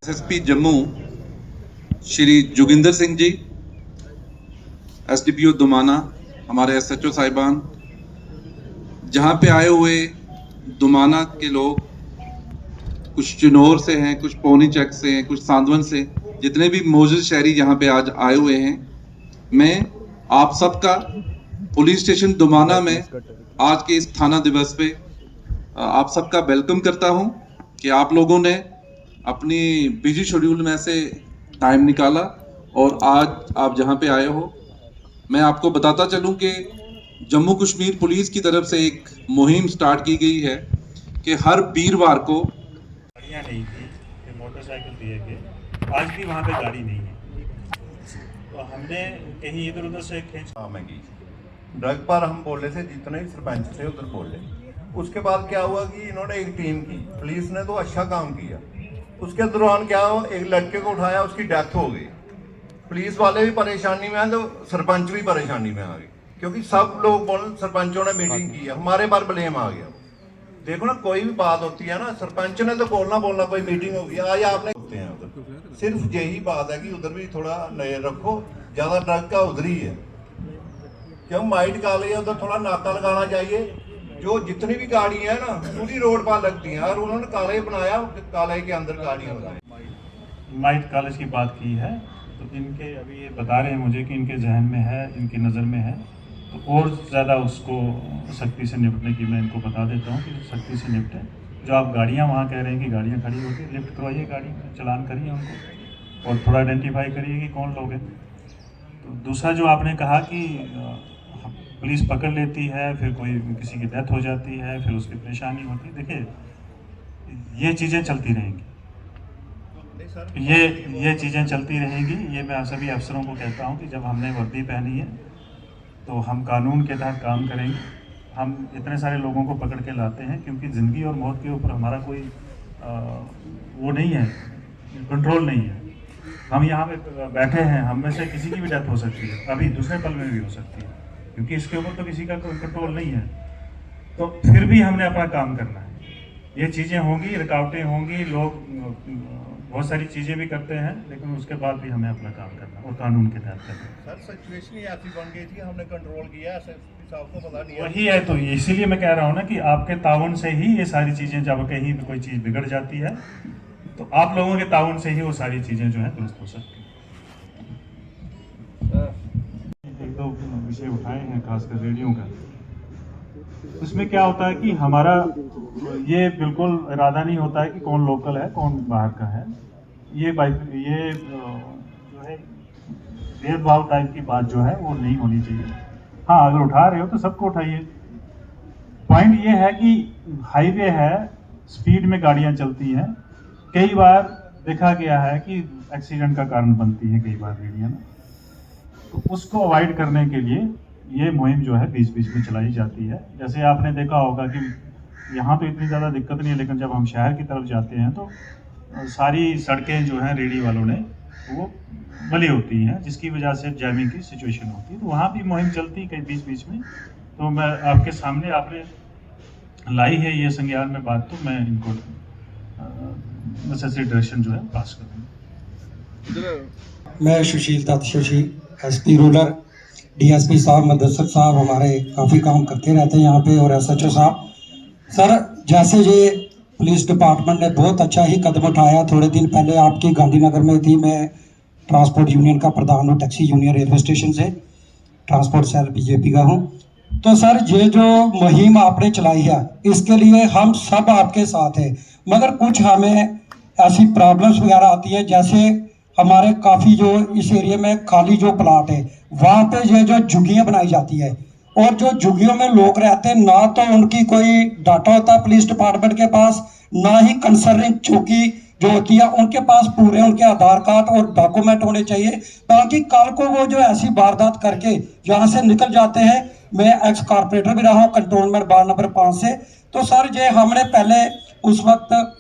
SSP Jammu Shri Joginder Singh ji, SDPO Dumana, हमारे SHO साहिबान, जहाँ पे आए हुए दुमाना के लोग कुछ चिनौर से हैं, कुछ पौनी चक से हैं, कुछ सांदवन से, जितने भी मौजूद शहरी यहाँ पे आज आए हुए हैं, मैं आप सबका पुलिस स्टेशन दुमाना में आज के इस थाना दिवस पे आप सबका वेलकम करता हूँ कि आप लोगों ने अपनी बिजी शेड्यूल में से टाइम निकाला और आज आप जहाँ पे आए हो। मैं आपको बताता चलूँ कि जम्मू कश्मीर पुलिस की तरफ से एक मुहिम स्टार्ट की गई है कि हर वीरवार को गाड़ियाँ नहीं थी, फिर मोटरसाइकिल दिए गए, आज भी वहाँ पे गाड़ी नहीं है, तो हमने कहीं इधर उधर से खींच की ड्रग पर हम बोले थे, जितने भी सरपंच थे उधर बोले। उसके बाद क्या हुआ कि इन्होंने एक टीम की, पुलिस ने तो अच्छा काम किया। उसके दौरान क्या हुआ, एक लड़के को उठाया, उसकी डेथ हो गई। पुलिस वाले भी परेशानी में आए तो सरपंच भी परेशानी में आ गए, क्योंकि सब लोग बोल सरपंचों ने मीटिंग की है, हमारे पर ब्लेम आ गया। देखो ना, कोई भी बात होती है ना, सरपंच ने तो बोलना कोई मीटिंग होगी, आज आपने होते हैं उधर। सिर्फ यही बात है कि उधर भी थोड़ा नजर रखो, ज्यादा ड्रग का उधर ही है। क्यों माइट काले है, उधर थोड़ा नाका लगाना चाहिए। जो जितनी भी गाड़ी है ना पूरी रोड पर लगती है, और उन्होंने काले बनाया, काले के अंदर गाड़ी होता है। माइट कॉलेज की बात की है, तो इनके अभी ये बता रहे हैं मुझे कि इनके जहन में है, इनकी नज़र में है, तो और ज़्यादा उसको सख्ती से निपटने की मैं इनको बता देता हूँ कि सख्ती से निपटें। जो आप गाड़ियाँ वहाँ कह रहे हैं कि गाड़ियाँ खड़ी होती है, लिफ्ट करवाइए, गाड़ी चलान करिए उनको, और थोड़ा आइडेंटिफाई करिए कि कौन लोग हैं। तो दूसरा जो आपने कहा कि पुलिस पकड़ लेती है, फिर कोई किसी की डेथ हो जाती है, फिर उसकी परेशानी होती है, देखिए ये चीज़ें चलती रहेंगी, ये चीज़ें चलती रहेंगी। ये मैं सभी अफसरों को कहता हूँ कि जब हमने वर्दी पहनी है तो हम कानून के तहत काम करेंगे। हम इतने सारे लोगों को पकड़ के लाते हैं क्योंकि ज़िंदगी और मौत के ऊपर हमारा कोई वो नहीं है, कंट्रोल नहीं है। हम यहाँ पे बैठे हैं, हम में से किसी की भी डेथ हो सकती है, अभी दूसरे पल में भी हो सकती है, क्योंकि इसके ऊपर तो किसी का कोई कंट्रोल नहीं है। तो फिर भी हमने अपना काम करना है। ये चीज़ें होंगी, रुकावटें होंगी, लोग बहुत सारी चीज़ें भी करते हैं, लेकिन उसके बाद भी हमें अपना काम करना और कानून के तहत करना। सर सिचुएशन ही ऐसी बन गई थी, हमने कंट्रोल किया, साहब को पता नहीं है। वही है, तो इसीलिए मैं कह रहा हूँ ना कि आपके ताउन से ही ये सारी चीज़ें, जब कहीं भी कोई चीज़ बिगड़ जाती है तो आप लोगों के ताउन से ही वो सारी चीज़ें जो है दुरुस्त हो सकती हैं। एक दो विषय उठाए हैं, खासकर रेडियो का। उसमें क्या होता है कि हमारा ये बिल्कुल इरादा नहीं होता है कि कौन लोकल है कौन बाहर का है। ये जो है भेदभाव टाइप की बात जो है वो नहीं होनी चाहिए। हाँ, अगर उठा रहे हो तो सबको उठाइए। पॉइंट ये है कि हाईवे है, स्पीड में गाड़ियाँ चलती हैं, कई बार देखा गया है कि एक्सीडेंट का कारण बनती है कई बार रेडियाँ ना, तो उसको अवॉइड करने के लिए ये मुहिम जो है बीच बीच में चलाई जाती है। जैसे आपने देखा होगा कि यहाँ तो इतनी ज़्यादा दिक्कत नहीं है, लेकिन जब हम शहर की तरफ जाते हैं तो सारी सड़कें जो हैं रेडी वालों ने वो बली होती हैं, जिसकी वजह से जैमिंग की सिचुएशन होती है। तो वहाँ भी मुहिम चलती है कई बीच बीच में। तो मैं आपके सामने, आपने लाई है ये संज्ञान में बात, तो मैं इनको नेसेसरी डायरेक्शन जो है पास करूँगा। मैं Sushil Dutt Shashi, SP rural, DSP साहब, मदसर साहब हमारे काफ़ी काम करते रहते हैं यहाँ पे, और एसएचओ साहब। सर, जैसे ये पुलिस डिपार्टमेंट ने बहुत अच्छा ही कदम उठाया। थोड़े दिन पहले आपकी गांधीनगर में थी, मैं ट्रांसपोर्ट यूनियन का प्रधान हूँ, टैक्सी यूनियन रेलवे स्टेशन से, ट्रांसपोर्ट सेल बीजेपी का हूँ। तो सर, ये जो मुहिम आपने चलाई है इसके लिए हम सब आपके साथ हैं, मगर कुछ हमें ऐसी प्रॉब्लम्स वगैरह आती है, जैसे हमारे काफ़ी जो इस एरिया में खाली जो प्लाट है वहाँ पे ये जो झुग्गियाँ बनाई जाती है, और जो झुग्गियों में लोग रहते हैं, ना तो उनकी कोई डाटा होता पुलिस डिपार्टमेंट के पास, ना ही कंसर्निंग चौकी जो होती है उनके पास पूरे उनके आधार कार्ड और डॉक्यूमेंट होने चाहिए, ताकि कल को वो जो ऐसी वारदात करके यहाँ से निकल जाते हैं। मैं एक्स कारपोरेटर भी रहा हूँ कंटोनमेंट वार्ड नंबर 5 से। तो सर, ये हमने पहले उस वक्त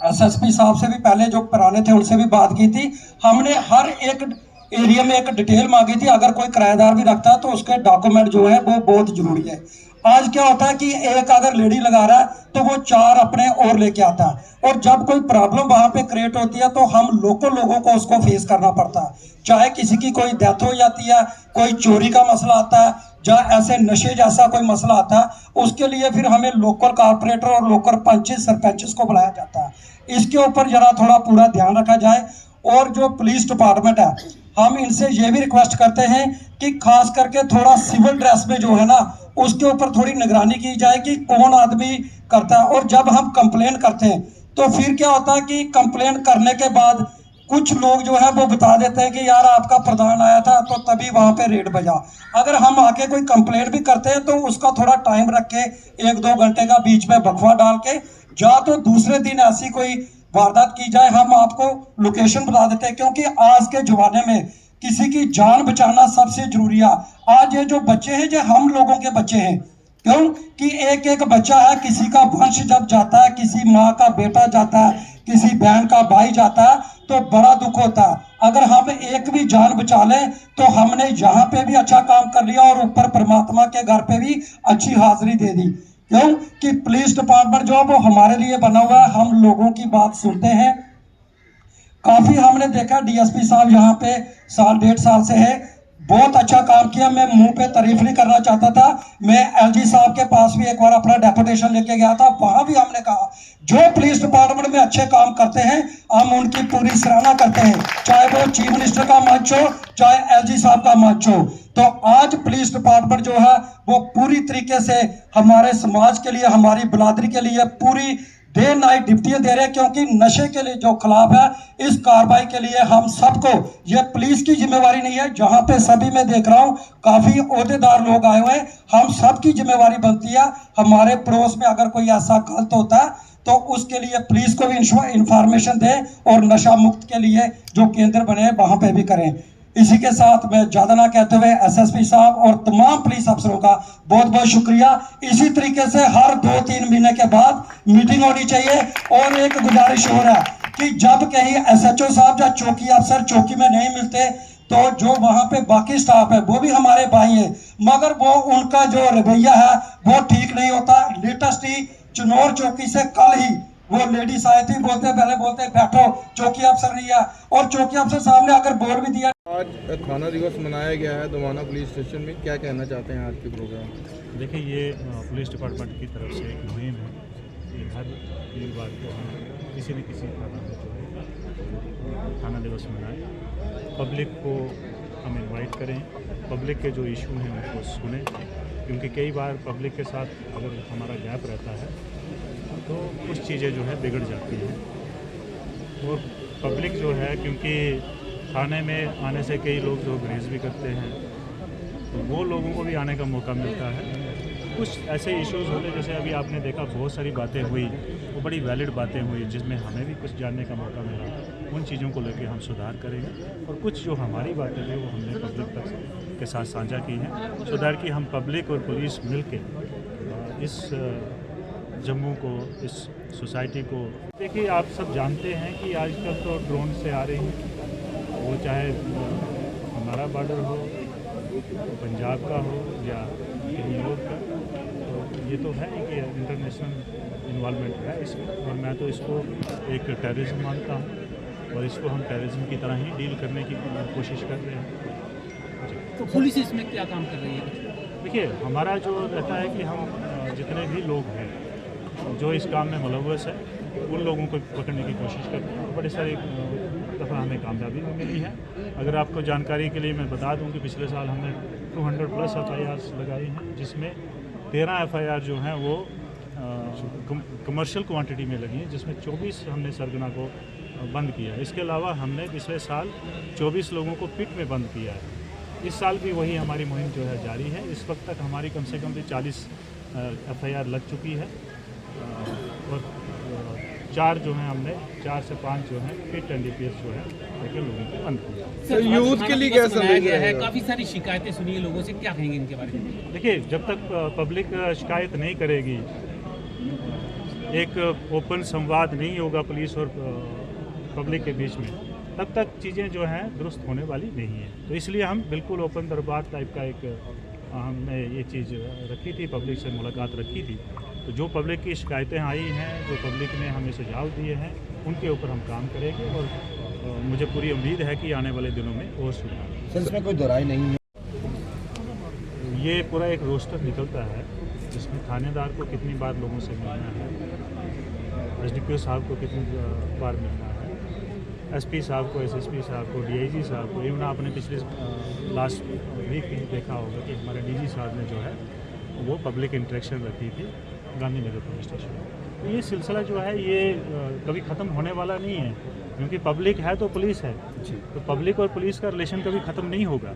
एसएसपी साहब से भी पहले जो पुराने थे उनसे भी बात की थी। हमने हर एक एरिया में एक डिटेल मांगी थी, अगर कोई किराएदार भी रखता है तो उसके डॉक्यूमेंट जो है वो बहुत जरूरी है। आज क्या होता है कि एक अगर लेडी लगा रहा है तो वो 4 अपने और लेके आता है, और जब कोई प्रॉब्लम वहां पे क्रिएट होती है तो हम लोगों को उसको फेस करना पड़ता है। चाहे किसी की कोई डेथ हो जाती है, कोई चोरी का मसला आता है, या ऐसे नशे जैसा कोई मसला आता है, उसके लिए फिर हमें लोकल कारपोरेटर और लोकल पंचेस सरपंचेस को बुलाया जाता है। इसके ऊपर जरा थोड़ा पूरा ध्यान रखा जाए। और जो पुलिस डिपार्टमेंट है, हम इनसे ये भी रिक्वेस्ट करते हैं कि खास करके थोड़ा सिविल ड्रेस में जो है ना, उसके ऊपर थोड़ी निगरानी की जाए कि कौन आदमी करता है। और जब हम कंप्लेन करते हैं तो फिर क्या होता है कि कंप्लेन करने के बाद कुछ लोग जो है वो बता देते हैं कि यार आपका प्रधान आया था तो तभी वहां पे रेड बजा। अगर हम आके कोई कंप्लेंट भी करते हैं तो उसका थोड़ा टाइम रख के 1-2 घंटे का बीच में वक्फा डाल के, या तो दूसरे दिन ऐसी कोई वारदात की जाए, हम आपको लोकेशन बता देते हैं। क्योंकि आज के जमाने में किसी की जान बचाना सबसे जरूरी है। आज ये जो बच्चे हैं ये हम लोगों के बच्चे हैं, क्यों कि एक एक बच्चा है, किसी का वंश जब जाता है, किसी माँ का बेटा जाता है, किसी बहन का भाई जाता है तो बड़ा दुख होता है। अगर हम एक भी जान बचा लें तो हमने यहाँ पे भी अच्छा काम कर लिया और ऊपर परमात्मा के घर पे भी अच्छी हाजिरी दे दी। क्यों कि पुलिस डिपार्टमेंट जो है वो हमारे लिए बना हुआ है, हम लोगों की बात सुनते हैं। काफी हमने देखा डीएसपी साहब यहाँ पे 1.5 साल से है, बहुत अच्छा काम किया। मैं मुंह पे तारीफ नहीं करना चाहता था, मैं एलजी साहब के पास भी एक बार अपना डेपुटेशन लेके गया था, वहां भी हमने कहा जो पुलिस डिपार्टमेंट में अच्छे काम करते हैं हम उनकी पूरी सराहना करते हैं, चाहे वो चीफ मिनिस्टर का मंच हो, चाहे एलजी साहब का मंच हो। तो आज पुलिस डिपार्टमेंट जो है वो पूरी तरीके से हमारे समाज के लिए, हमारी बिरादरी के लिए पूरी डे नाइट ड्यूटियां दे रहे हैं। क्योंकि नशे के लिए जो खिलाफ है, इस कार्रवाई के लिए हम सबको, ये पुलिस की जिम्मेवारी नहीं है, जहां पे सभी मैं देख रहा हूं काफी ओहदेदार लोग आए हुए हैं, हम सबकी जिम्मेवारी बनती है। हमारे पड़ोस में अगर कोई ऐसा गलत होता है तो उसके लिए पुलिस को भी इंफॉर्मेशन दें और नशा मुक्त के लिए जो केंद्र बने वहां पे भी करें। इसी के साथ मैं ज्यादा ना कहते हुए एसएसपी साहब और तमाम पुलिस अफसरों का बहुत बहुत शुक्रिया। इसी तरीके से हर 2-3 महीने के बाद मीटिंग होनी चाहिए। और एक गुजारिश हो रहा है कि जब कहीं एसएचओ साहब या चौकी अफसर चौकी में नहीं मिलते तो जो वहां पे बाकी स्टाफ है वो भी हमारे भाई है, मगर वो उनका जो रवैया है वो ठीक नहीं होता। लेटेस्ट ही चिनौर चौकी से कल ही वो लेडीज आई थी, बोलते बैठो चौकी अफसर नहीं है, और चौकी अफसर साहब ने अगर बोर्ड भी दिया। आज थाना दिवस मनाया गया है दुमाना पुलिस स्टेशन में, क्या कहना चाहते हैं आज के प्रोग्राम? देखिए, ये पुलिस डिपार्टमेंट की तरफ से एक मुहिम है कि हर वीरवार को हम किसी न किसी थाना में जो है थाना दिवस मनाएं, पब्लिक को हम इनवाइट करें, पब्लिक के जो इशू हैं उनको सुनें। क्योंकि कई बार पब्लिक के साथ अगर हमारा गैप रहता है तो कुछ चीज़ें जो है बिगड़ जाती हैं। और पब्लिक जो है, क्योंकि थाने में आने से कई लोग जो गुरेज भी करते हैं तो वो लोगों को भी आने का मौका मिलता है। कुछ ऐसे इश्यूज़ होते जैसे अभी आपने देखा बहुत सारी बातें हुई, वो बड़ी वैलिड बातें हुई जिसमें हमें भी कुछ जानने का मौका मिला। उन चीज़ों को लेकर हम सुधार करेंगे और कुछ जो हमारी बातें थी वो हमने पब्लिक तक के साथ साझा की हैं, सो दैट कि हम पब्लिक और पुलिस मिल के इस जम्मू को, इस सोसाइटी को, देखिए आप सब जानते हैं कि आजकल तो ड्रोन से आ रही हैं, वो चाहे हमारा बॉर्डर हो, पंजाब का हो या कहीं और का, तो ये तो है कि इंटरनेशनल इन्वॉल्वमेंट है इसमें। और मैं तो इसको एक टेररिज्म मानता हूँ और इसको हम टेररिज्म की तरह ही डील करने की कोशिश कर रहे हैं। तो पुलिस इसमें क्या काम कर रही है? देखिए, हमारा जो रहता है कि हम जितने भी लोग हैं जो इस काम में मुलव्वस है उन लोगों को पकड़ने की कोशिश करते हैं। बड़े सारे दफ़ा हमें कामयाबी भी मिली है। अगर आपको जानकारी के लिए मैं बता दूं कि पिछले साल हमने 200+ FIRs लगाई हैं, जिसमें 13 FIR जो हैं वो कमर्शियल क्वांटिटी में लगी हैं, जिसमें 24 हमने सरगना को बंद किया है। इसके अलावा हमने पिछले साल 24 लोगों को पिट में बंद किया है। इस साल भी वही हमारी मुहिम जो है जारी है। इस वक्त तक हमारी कम से कम भी 40 FIR लग चुकी है और 4 जो हैं हमने 4 से 5 जो हैं पिट एंड DPS जो है लेकिन लोगों को बंद किया। सर, यूथ के लिए क्या संदेश गया है? रहेगा? काफ़ी सारी शिकायतें सुनी है लोगों से, क्या कहेंगे इनके बारे में? देखिए, जब तक पब्लिक शिकायत नहीं करेगी, एक ओपन संवाद नहीं होगा पुलिस और पब्लिक के बीच में, तब तक चीज़ें जो हैं दुरुस्त होने वाली नहीं है। तो इसलिए हम बिल्कुल ओपन दरबार टाइप का एक हमने ये चीज़ रखी थी, पब्लिक से मुलाकात रखी थी। तो जो पब्लिक की शिकायतें आई हैं, जो पब्लिक ने हमें सुझाव दिए हैं, उनके ऊपर हम काम करेंगे और मुझे पूरी उम्मीद है कि आने वाले दिनों में और सुधार। सर इसमें कोई दोहराई नहीं है। ये पूरा एक रोस्टर निकलता है जिसमें थानेदार को कितनी बार लोगों से मिलना है, एसडीपीओ साहब को कितनी बार मिलना है, एसपी साहब को, एसएसपी साहब को, डीआईजी साहब को। इवन आपने पिछले लास्ट वीक भी देखा होगा कि हमारे डीजी साहब ने जो है वो पब्लिक इंटरेक्शन रखी थी गांधीनगर पुलिस स्टेशन। तो ये सिलसिला जो है ये कभी ख़त्म होने वाला नहीं है, क्योंकि पब्लिक है तो पुलिस है। तो पब्लिक और पुलिस का रिलेशन कभी ख़त्म नहीं होगा।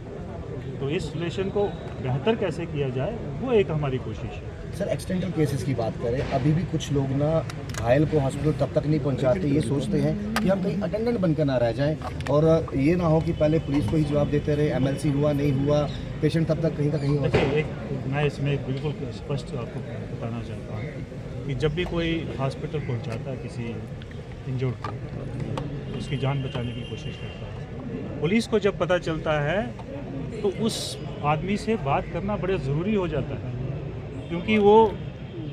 तो इस रिलेशन को बेहतर कैसे किया जाए वो एक हमारी कोशिश है। सर एक्सीडेंटल केसेस की बात करें, अभी भी कुछ लोग ना घायल को हॉस्पिटल तब तक नहीं पहुंचाते, ये सोचते हैं कि हम कहीं अटेंडेंट बनकर ना रह जाएं और ये ना हो कि पहले पुलिस को ही जवाब देते रहे, एमएलसी हुआ नहीं हुआ, पेशेंट तब तक कहीं का कहीं होता है। एक मैं इसमें बिल्कुल स्पष्ट आपको बताना चाहता हूँ कि जब भी कोई हॉस्पिटल पहुँचाता है किसी इंजर्ड को, उसकी जान बचाने की कोशिश करता है, पुलिस को जब पता चलता है तो उस आदमी से बात करना बड़े ज़रूरी हो जाता है, क्योंकि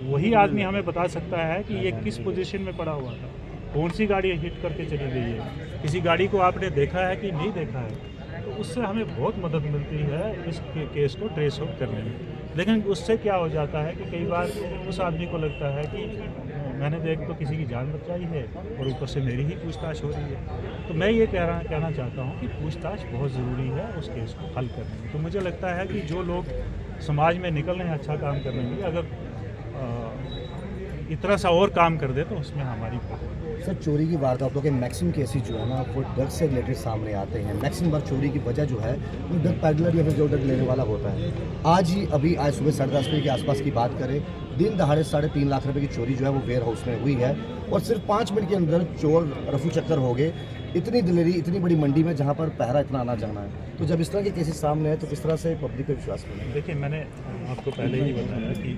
वही आदमी हमें बता सकता है कि ये किस पोजीशन में पड़ा हुआ था, कौन सी गाड़ी हिट करके चली गई है, किसी गाड़ी को आपने देखा है कि नहीं देखा है। तो उससे हमें बहुत मदद मिलती है इस केस को ट्रेस आउट करने में। लेकिन उससे क्या हो जाता है कि कई बार उस आदमी को लगता है कि मैंने तो एक तो किसी की जान बचाई है और ऊपर से मेरी ही पूछताछ हो रही है। तो मैं ये कहना चाहता हूँ कि पूछताछ बहुत ज़रूरी है उस केस को हल करने में। तो मुझे लगता है कि जो लोग समाज में निकल रहे हैं अच्छा काम करने के लिए, अगर इतना सा और काम कर दे तो उसमें हमारी सर चोरी की वारदातों के मैक्सिमम केसेस जो है ना वो ड्रग्स से रिलेटेड सामने आते हैं। मैक्सिमम बार चोरी की वजह जो है वो ड्रग पैडलर या फिर जो ड्रग लेने वाला होता है। आज सुबह 10:30 बजे के आसपास की बात करें, दिन दहाड़े 3.5 लाख रुपए की चोरी जो है वो वेयर हाउस में हुई है और सिर्फ 5 मिनट के अंदर चोर रफू चक्कर हो गए। इतनी दिलेरी इतनी बड़ी मंडी में जहाँ पर पहरा इतना आना जाना है, तो जब इस तरह के केसेस सामने है तो किस तरह से पब्लिक का विश्वास मिलेगा? देखिए, मैंने आपको पहले ही बताया कि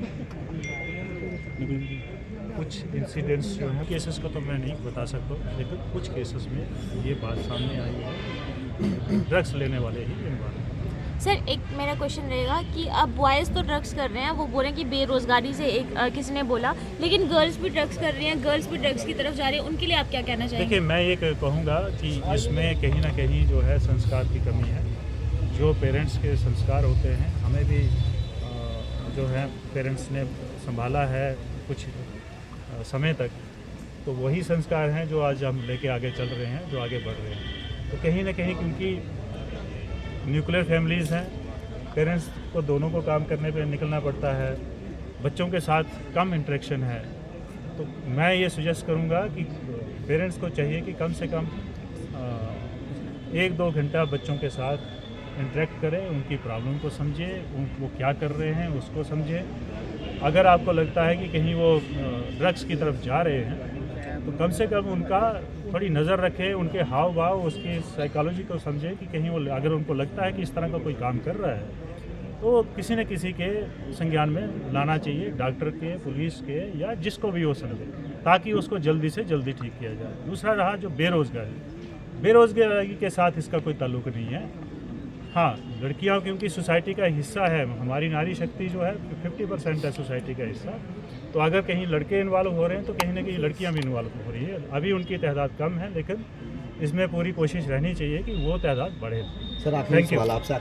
कुछ इंसिडेंट्स जो हैं, केसेस का तो मैं नहीं बता सकता, लेकिन कुछ केसेस में ये बात सामने आई है, ड्रग्स लेने वाले ही इन बात। सर एक मेरा क्वेश्चन रहेगा कि अब बॉयज़ तो ड्रग्स कर रहे हैं, वो बोल रहे हैं कि बेरोज़गारी से किसी ने बोला, लेकिन गर्ल्स भी ड्रग्स कर रही हैं, गर्ल्स भी ड्रग्स की तरफ जा रही हैं, उनके लिए आप क्या कहना चाहेंगे? देखिए, मैं ये कहूँगा कि इसमें कहीं ना कहीं जो है संस्कार की कमी है। जो पेरेंट्स के संस्कार होते हैं, हमें भी जो है पेरेंट्स ने संभाला है कुछ समय तक, तो वही संस्कार हैं जो आज हम लेके आगे चल रहे हैं, जो आगे बढ़ रहे हैं। तो कहीं ना कहीं क्योंकि न्यूक्लियर फैमिलीज़ हैं, पेरेंट्स को दोनों को काम करने पे निकलना पड़ता है, बच्चों के साथ कम इंटरेक्शन है, तो मैं ये सजेस्ट करूँगा कि पेरेंट्स को चाहिए कि कम से कम 1-2 घंटा बच्चों के साथ इंटरेक्ट करें, उनकी प्रॉब्लम को समझें, वो क्या कर रहे हैं उसको समझें। अगर आपको लगता है कि कहीं वो ड्रग्स की तरफ जा रहे हैं, तो कम से कम उनका थोड़ी नज़र रखें, उनके हाव भाव, उसकी साइकोलॉजी को समझें कि कहीं वो, अगर उनको लगता है कि इस तरह का कोई काम कर रहा है, तो किसी न किसी के संज्ञान में लाना चाहिए, डॉक्टर के, पुलिस के, या जिसको भी हो समझे, ताकि उसको जल्दी से जल्दी ठीक किया जाए। दूसरा रहा जो बेरोज़गारी के साथ इसका कोई ताल्लुक नहीं है। हाँ, लड़कियां क्योंकि सोसाइटी का हिस्सा है, हमारी नारी शक्ति जो है 50% है सोसाइटी का हिस्सा, तो अगर कहीं लड़के इन्वॉल्व हो रहे हैं तो कहीं ना कहीं लड़कियां भी इन्वॉल्व हो रही है। अभी उनकी तादाद कम है, लेकिन इसमें पूरी कोशिश रहनी चाहिए कि वो तादाद बढ़े। सर आखिरी सवाल आपसे,